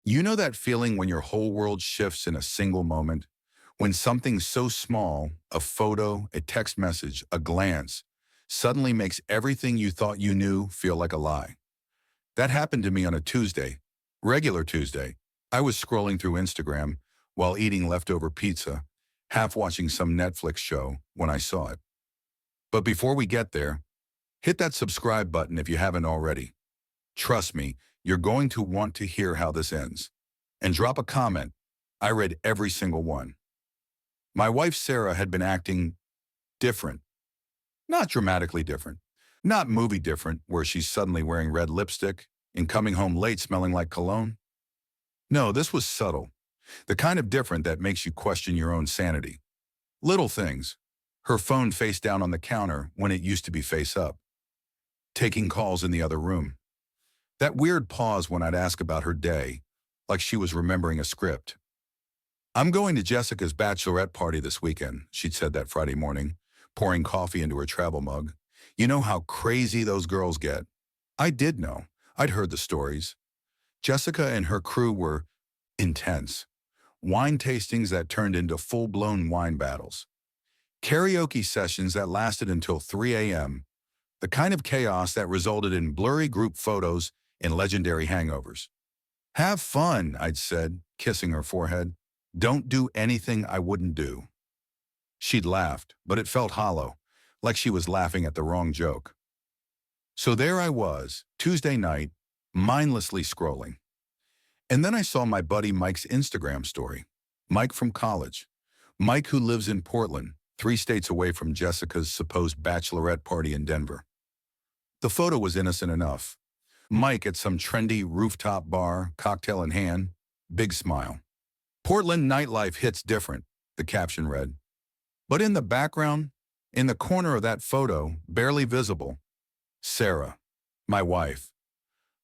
You know that feeling when your whole world shifts in a single moment? When something so small, a photo, a text message, a glance, suddenly makes everything you thought you knew feel like a lie. That happened to me on a Tuesday, regular Tuesday. I was scrolling through Instagram while eating leftover pizza, half watching some Netflix show when I saw it. But before we get there, hit that subscribe button if you haven't already. Trust me, you're going to want to hear how this ends. And drop a comment. I read every single one. My wife Sarah had been acting different, not dramatically different, not movie different where she's suddenly wearing red lipstick and coming home late smelling like cologne. No, this was subtle, the kind of different that makes you question your own sanity. Little things. Her phone face down on the counter when it used to be face up. Taking calls in the other room. That weird pause when I'd ask about her day, like she was remembering a script. I'm going to Jessica's bachelorette party this weekend, she'd said that Friday morning, pouring coffee into her travel mug. You know how crazy those girls get. I did know. I'd heard the stories. Jessica and her crew were intense. Wine tastings that turned into full-blown wine battles. Karaoke sessions that lasted until 3 a.m. The kind of chaos that resulted in blurry group photos and legendary hangovers. Have fun, I'd said, kissing her forehead. Don't do anything I wouldn't do. She'd laughed, but it felt hollow, like she was laughing at the wrong joke. So there I was, Tuesday night, mindlessly scrolling. And then I saw my buddy Mike's Instagram story. Mike from college. Mike who lives in Portland, 3 states away from Jessica's supposed bachelorette party in Denver. The photo was innocent enough. Mike at some trendy rooftop bar, cocktail in hand, big smile. Portland nightlife hits different, the caption read. But in the background, in the corner of that photo, barely visible, Sarah, my wife,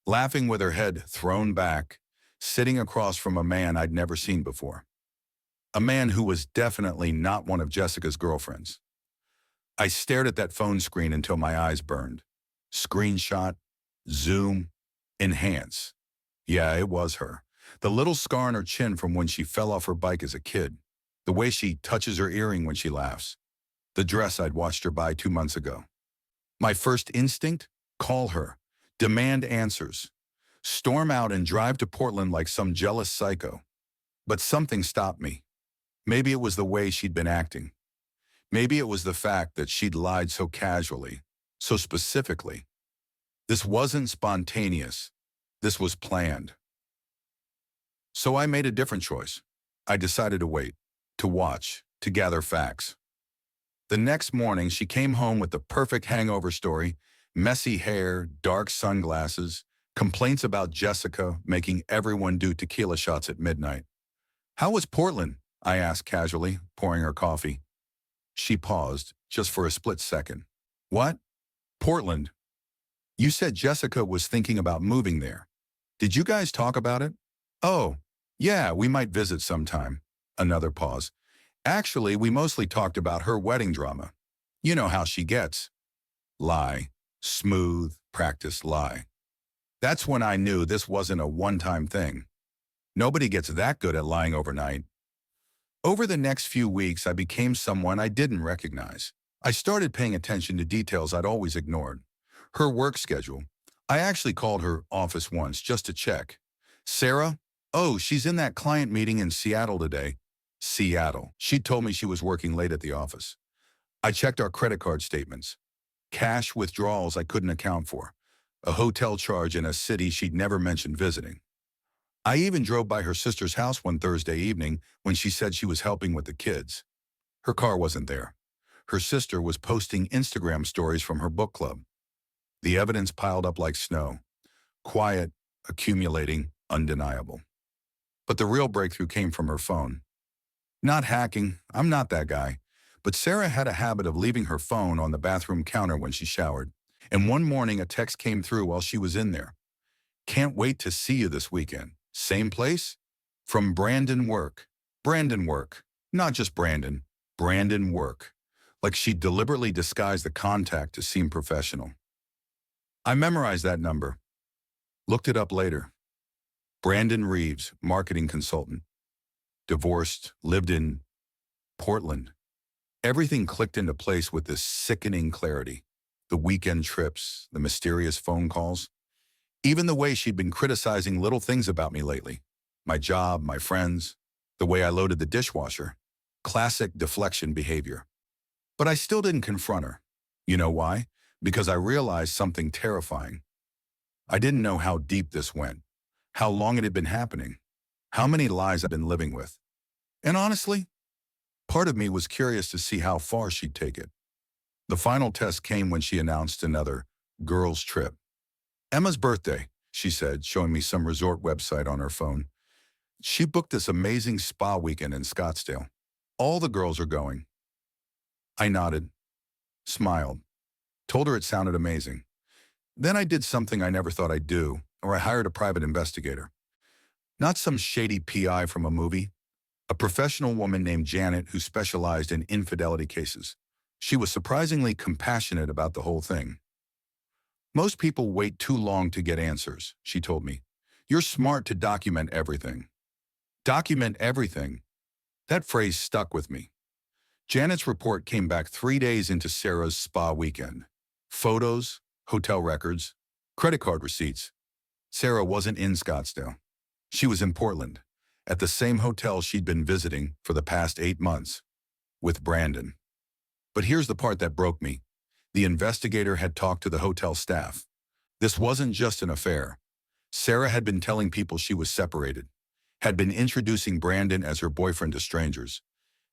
laughing with her head thrown back, sitting across from a man I'd never seen before. A man who was definitely not one of Jessica's girlfriends. I stared at that phone screen until my eyes burned. Screenshot, zoom, enhance. Yeah, it was her. The little scar on her chin from when she fell off her bike as a kid. The way she touches her earring when she laughs. The dress I'd watched her buy 2 months ago. My first instinct? Call her. Demand answers. Storm out and drive to Portland like some jealous psycho. But something stopped me. Maybe it was the way she'd been acting. Maybe it was the fact that she'd lied so casually, so specifically. This wasn't spontaneous. This was planned. So I made a different choice. I decided to wait, to watch, to gather facts. The next morning, she came home with the perfect hangover story, messy hair, dark sunglasses, complaints about Jessica making everyone do tequila shots at midnight. How was Portland? I asked casually, pouring her coffee. She paused, just for a split second. What? Portland. You said Jessica was thinking about moving there. Did you guys talk about it? Oh, yeah, we might visit sometime. Another pause. Actually, we mostly talked about her wedding drama. You know how she gets. Lie. Smooth, practiced lie. That's when I knew this wasn't a one-time thing. Nobody gets that good at lying overnight. Over the next few weeks, I became someone I didn't recognize. I started paying attention to details I'd always ignored. Her work schedule. I actually called her office once just to check. Sarah? Oh, she's in that client meeting in Seattle today. Seattle. She told me she was working late at the office. I checked our credit card statements. Cash withdrawals I couldn't account for. A hotel charge in a city she'd never mentioned visiting. I even drove by her sister's house one Thursday evening when she said she was helping with the kids. Her car wasn't there. Her sister was posting Instagram stories from her book club. The evidence piled up like snow. Quiet, accumulating, undeniable. But the real breakthrough came from her phone. Not hacking, I'm not that guy. But Sarah had a habit of leaving her phone on the bathroom counter when she showered. And one morning a text came through while she was in there. Can't wait to see you this weekend. Same place? From Brandon Work. Brandon Work. Not just Brandon. Brandon Work. Like she'd deliberately disguised the contact to seem professional. I memorized that number. Looked it up later. Brandon Reeves, marketing consultant, divorced, lived in Portland. Everything clicked into place with this sickening clarity. The weekend trips, the mysterious phone calls, even the way she'd been criticizing little things about me lately. My job, my friends, the way I loaded the dishwasher. Classic deflection behavior. But I still didn't confront her. You know why? Because I realized something terrifying. I didn't know how deep this went, how long it had been happening, how many lies I'd been living with. And honestly, part of me was curious to see how far she'd take it. The final test came when she announced another girls' trip. Emma's birthday, she said, showing me some resort website on her phone. She booked this amazing spa weekend in Scottsdale. All the girls are going. I nodded, smiled, told her it sounded amazing. Then I did something I never thought I'd do, or I hired a private investigator. Not some shady PI from a movie, a professional woman named Janet who specialized in infidelity cases. She was surprisingly compassionate about the whole thing. Most people wait too long to get answers, she told me. You're smart to document everything. Document everything. That phrase stuck with me. Janet's report came back 3 days into Sarah's spa weekend. Photos, hotel records, credit card receipts. Sarah wasn't in Scottsdale. She was in Portland, at the same hotel she'd been visiting for the past 8 months, with Brandon. But here's the part that broke me. The investigator had talked to the hotel staff. This wasn't just an affair. Sarah had been telling people she was separated, had been introducing Brandon as her boyfriend to strangers,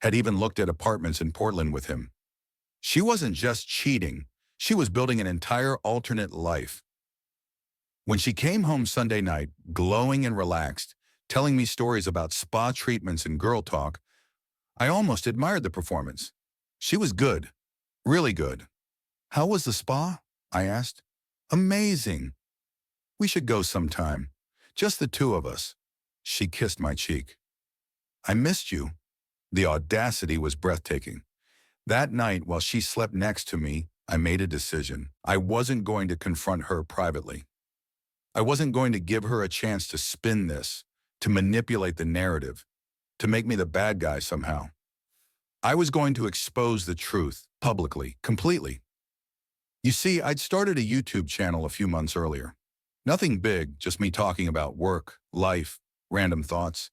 had even looked at apartments in Portland with him. She wasn't just cheating, she was building an entire alternate life. When she came home Sunday night, glowing and relaxed, telling me stories about spa treatments and girl talk, I almost admired the performance. She was good, really good. How was the spa? I asked. Amazing. We should go sometime. Just the two of us. She kissed my cheek. I missed you. The audacity was breathtaking. That night, while she slept next to me, I made a decision. I wasn't going to confront her privately. I wasn't going to give her a chance to spin this, to manipulate the narrative, to make me the bad guy somehow. I was going to expose the truth, publicly, completely. You see, I'd started a YouTube channel a few months earlier. Nothing big, just me talking about work, life, random thoughts.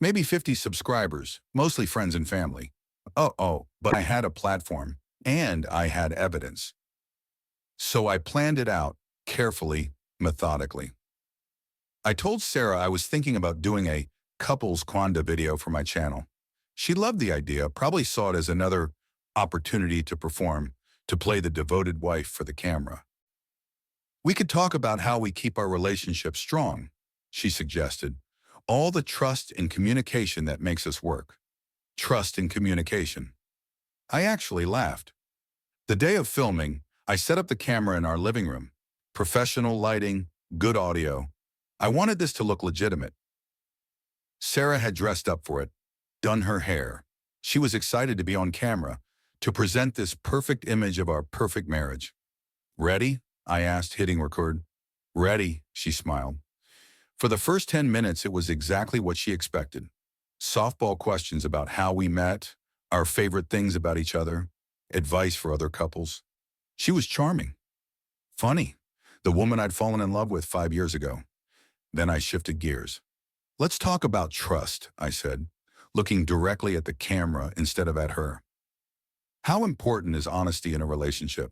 Maybe 50 subscribers, mostly friends and family. But I had a platform, and I had evidence. So I planned it out, carefully, methodically. I told Sarah I was thinking about doing a couples quanda video for my channel. She loved the idea, probably saw it as another opportunity to perform, to play the devoted wife for the camera. We could talk about how we keep our relationship strong, she suggested. All the trust and communication that makes us work. Trust and communication. I actually laughed. The day of filming, I set up the camera in our living room. Professional lighting, good audio. I wanted this to look legitimate. Sarah had dressed up for it, done her hair. She was excited to be on camera, to present this perfect image of our perfect marriage. Ready? I asked, hitting record. Ready, she smiled. For the first 10 minutes, it was exactly what she expected. Softball questions about how we met, our favorite things about each other, advice for other couples. She was charming. Funny. The woman I'd fallen in love with 5 years ago. Then I shifted gears. Let's talk about trust, I said, looking directly at the camera instead of at her. How important is honesty in a relationship?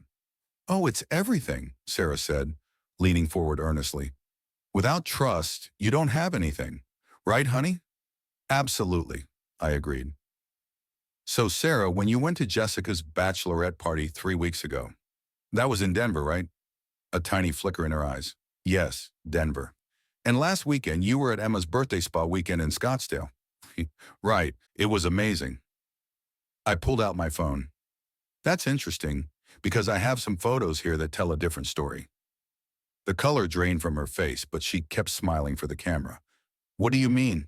Oh, it's everything, Sarah said, leaning forward earnestly. Without trust, you don't have anything. Right, honey? Absolutely, I agreed. So, Sarah, when you went to Jessica's bachelorette party 3 weeks ago, that was in Denver, right? A tiny flicker in her eyes. Yes, Denver. And last weekend, you were at Emma's birthday spa weekend in Scottsdale. Right, it was amazing. I pulled out my phone. That's interesting, because I have some photos here that tell a different story. The color drained from her face, but she kept smiling for the camera. What do you mean?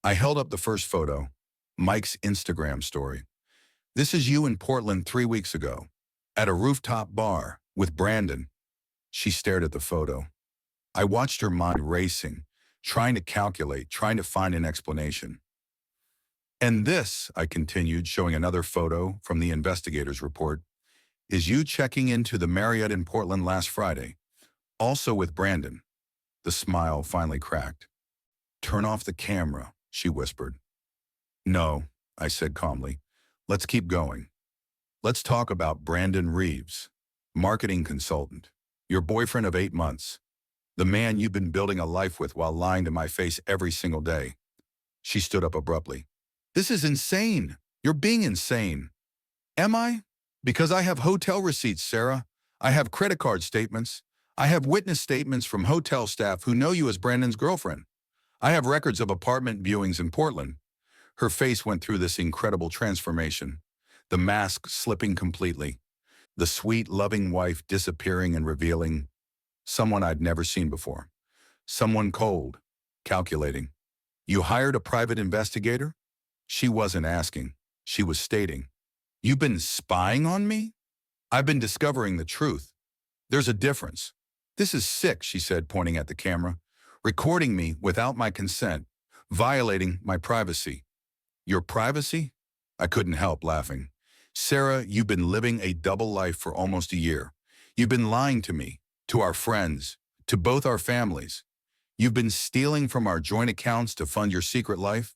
I held up the first photo, Mike's Instagram story. This is you in Portland 3 weeks ago, at a rooftop bar with Brandon. She stared at the photo. I watched her mind racing. trying to calculate, trying to find an explanation. And this, I continued, showing another photo from the investigator's report, is you checking into the Marriott in Portland last Friday, also with Brandon. The smile finally cracked. "Turn off the camera," she whispered. "No," I said calmly. "Let's keep going. Let's talk about Brandon Reeves, marketing consultant, your boyfriend of 8 months, the man you've been building a life with while lying to my face every single day." She stood up abruptly. "This is insane. You're being insane." "Am I? Because I have hotel receipts, Sarah. I have credit card statements. I have witness statements from hotel staff who know you as Brandon's girlfriend. I have records of apartment viewings in Portland." Her face went through this incredible transformation, the mask slipping completely, the sweet, loving wife disappearing and revealing someone I'd never seen before. Someone cold, calculating. "You hired a private investigator?" She wasn't asking. She was stating, "You've been spying on me? I've been discovering the truth. There's a difference." "This is sick," she said, pointing at the camera. "Recording me without my consent, violating my privacy." "Your privacy?" I couldn't help laughing. "Sarah, you've been living a double life for almost a year. You've been lying to me, to our friends, to both our families. You've been stealing from our joint accounts to fund your secret life.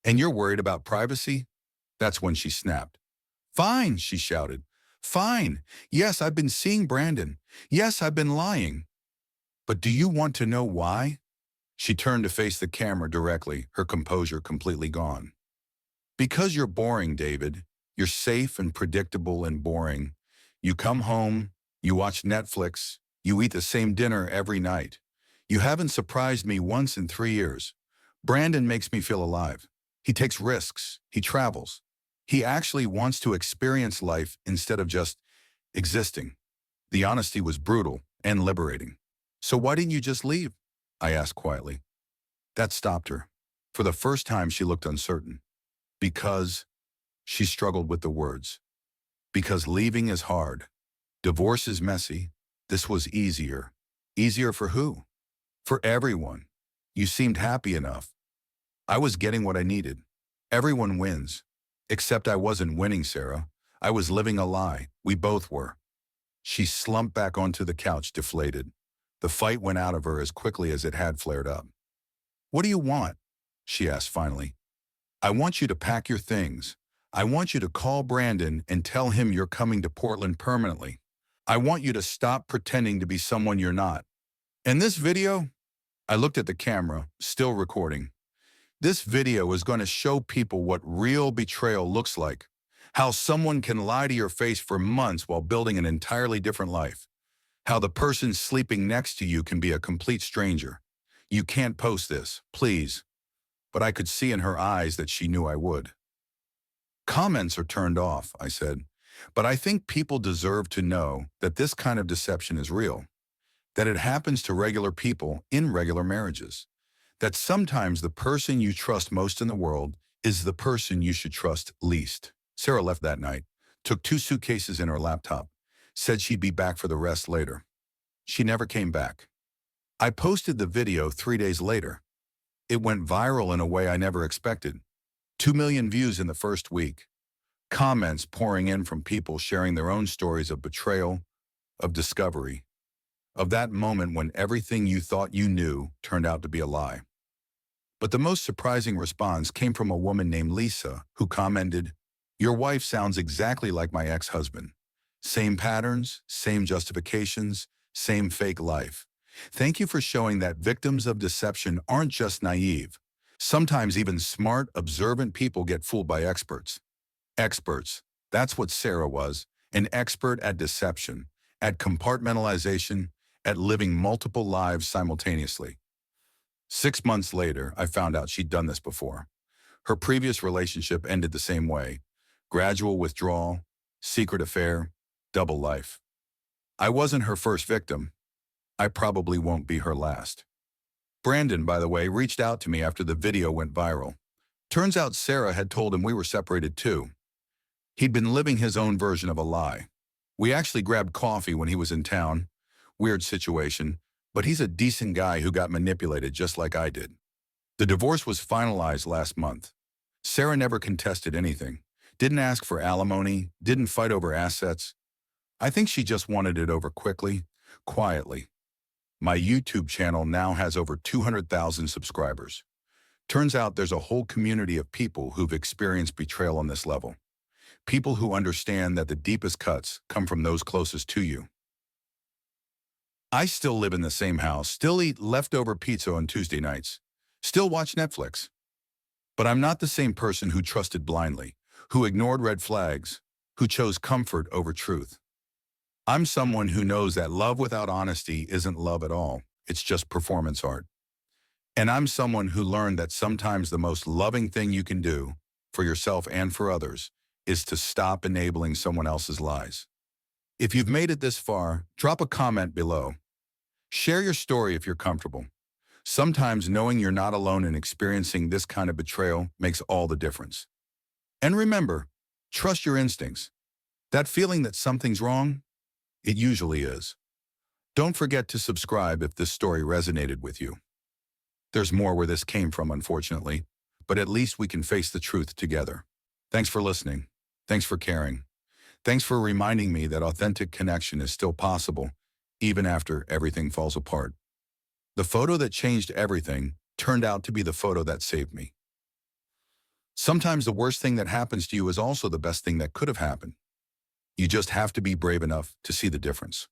And you're worried about privacy?" That's when she snapped. "Fine," she shouted. "Fine. Yes, I've been seeing Brandon. Yes, I've been lying. But do you want to know why?" She turned to face the camera directly, her composure completely gone. "Because you're boring, David. You're safe and predictable and boring. You come home, you watch Netflix, you eat the same dinner every night. You haven't surprised me once in 3 years. Brandon makes me feel alive. He takes risks. He travels. He actually wants to experience life instead of just existing." The honesty was brutal and liberating. "So why didn't you just leave?" I asked quietly. That stopped her. For the first time, she looked uncertain. "Because," she struggled with the words, "because leaving is hard. Divorce is messy. This was easier." "Easier for who?" "For everyone. You seemed happy enough. I was getting what I needed. Everyone wins. Except I wasn't winning, Sarah. I was living a lie. We both were." She slumped back onto the couch, deflated. The fight went out of her as quickly as it had flared up. "What do you want?" she asked finally. "I want you to pack your things. I want you to call Brandon and tell him you're coming to Portland permanently. I want you to stop pretending to be someone you're not. And this video," I looked at the camera, still recording. "This video is going to show people what real betrayal looks like. How someone can lie to your face for months while building an entirely different life. How the person sleeping next to you can be a complete stranger. You can't post this, please." But I could see in her eyes that she knew I would. "Comments are turned off," I said. "But I think people deserve to know that this kind of deception is real. That it happens to regular people in regular marriages. That sometimes the person you trust most in the world is the person you should trust least." Sarah left that night, took 2 suitcases and her laptop, said she'd be back for the rest later. She never came back. I posted the video 3 days later. It went viral in a way I never expected. 2 million views in the first week. Comments pouring in from people sharing their own stories of betrayal, of discovery, of that moment when everything you thought you knew turned out to be a lie. But the most surprising response came from a woman named Lisa, who commented, "Your wife sounds exactly like my ex-husband. Same patterns, same justifications, same fake life. Thank you for showing that victims of deception aren't just naive. Sometimes even smart, observant people get fooled by experts." Experts. That's what Sarah was, an expert at deception, at compartmentalization, at living multiple lives simultaneously. 6 months later, I found out she'd done this before. Her previous relationship ended the same way. Gradual withdrawal, secret affair, double life. I wasn't her first victim. I probably won't be her last. Brandon, by the way, reached out to me after the video went viral. Turns out Sarah had told him we were separated too. He'd been living his own version of a lie. We actually grabbed coffee when he was in town. Weird situation. but he's a decent guy who got manipulated just like I did. The divorce was finalized last month. Sarah never contested anything, didn't ask for alimony, didn't fight over assets. I think she just wanted it over quickly, quietly. My YouTube channel now has over 200,000 subscribers. Turns out there's a whole community of people who've experienced betrayal on this level. People who understand that the deepest cuts come from those closest to you. I still live in the same house, still eat leftover pizza on Tuesday nights, still watch Netflix. But I'm not the same person who trusted blindly, who ignored red flags, who chose comfort over truth. I'm someone who knows that love without honesty isn't love at all. It's just performance art. And I'm someone who learned that sometimes the most loving thing you can do, for yourself and for others, is to stop enabling someone else's lies. If you've made it this far, drop a comment below. Share your story if you're comfortable. Sometimes knowing you're not alone in experiencing this kind of betrayal makes all the difference. And remember, trust your instincts. That feeling that something's wrong, it usually is. Don't forget to subscribe if this story resonated with you. There's more where this came from, unfortunately, but at least we can face the truth together. Thanks for listening. Thanks for caring. Thanks for reminding me that authentic connection is still possible, even after everything falls apart. The photo that changed everything turned out to be the photo that saved me. Sometimes the worst thing that happens to you is also the best thing that could have happened. You just have to be brave enough to see the difference.